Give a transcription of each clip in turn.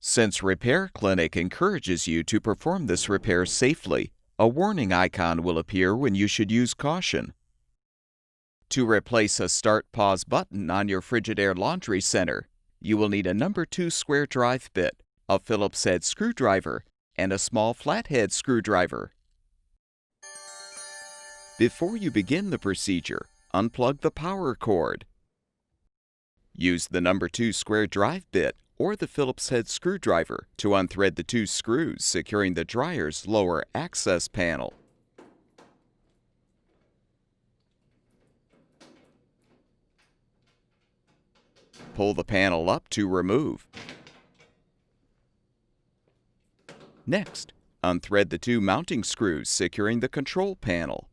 Since Repair Clinic encourages you to perform this repair safely, a warning icon will appear when you should use caution. To replace a Start/Pause button on your Frigidaire laundry center, you will need a number 2 square drive bit, a Phillips head screwdriver, and a small flathead screwdriver. Before you begin the procedure, unplug the power cord. Use the number 2 square drive bit or the Phillips head screwdriver to unthread the 2 screws securing the dryer's lower access panel. Pull the panel up to remove. Next, unthread the 2 mounting screws securing the control panel.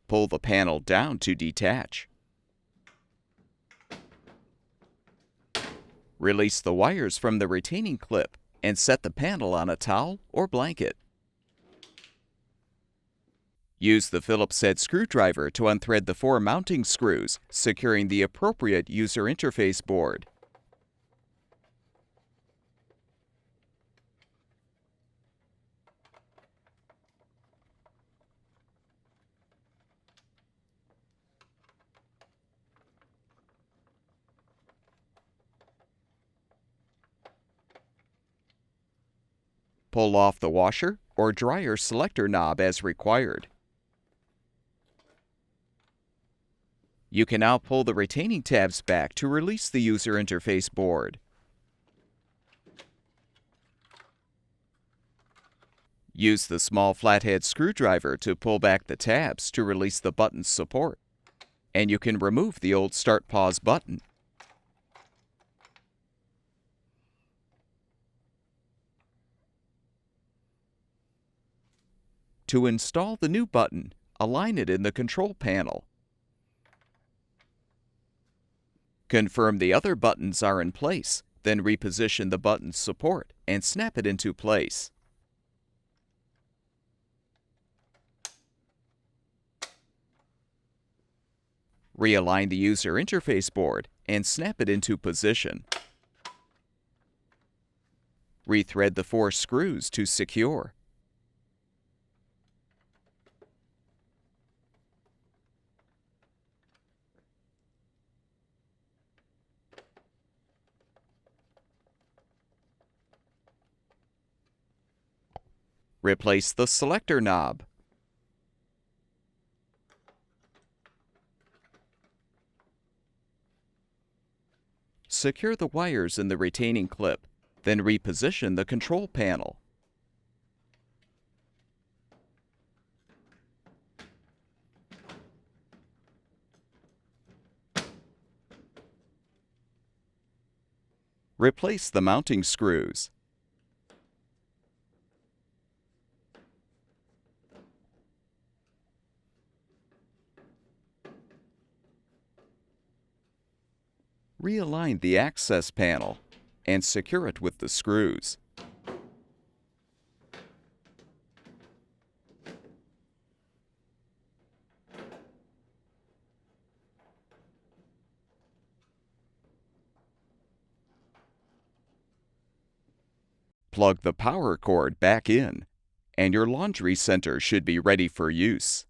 Pull the panel down to detach. Release the wires from the retaining clip and set the panel on a towel or blanket. Use the Phillips head screwdriver to unthread the 4 mounting screws, securing the appropriate user interface board. Pull off the washer or dryer selector knob as required. You can now pull the retaining tabs back to release the user interface board. Use the small flathead screwdriver to pull back the tabs to release the button's support. And you can remove the old Start/Pause button. To install the new button, align it in the control panel. Confirm the other buttons are in place, then reposition the button's support and snap it into place. Realign the user interface board and snap it into position. Rethread the 4 screws to secure. Replace the selector knob. Secure the wires in the retaining clip, then reposition the control panel. Replace the mounting screws. Realign the access panel and secure it with the screws. Plug the power cord back in, and your laundry center should be ready for use.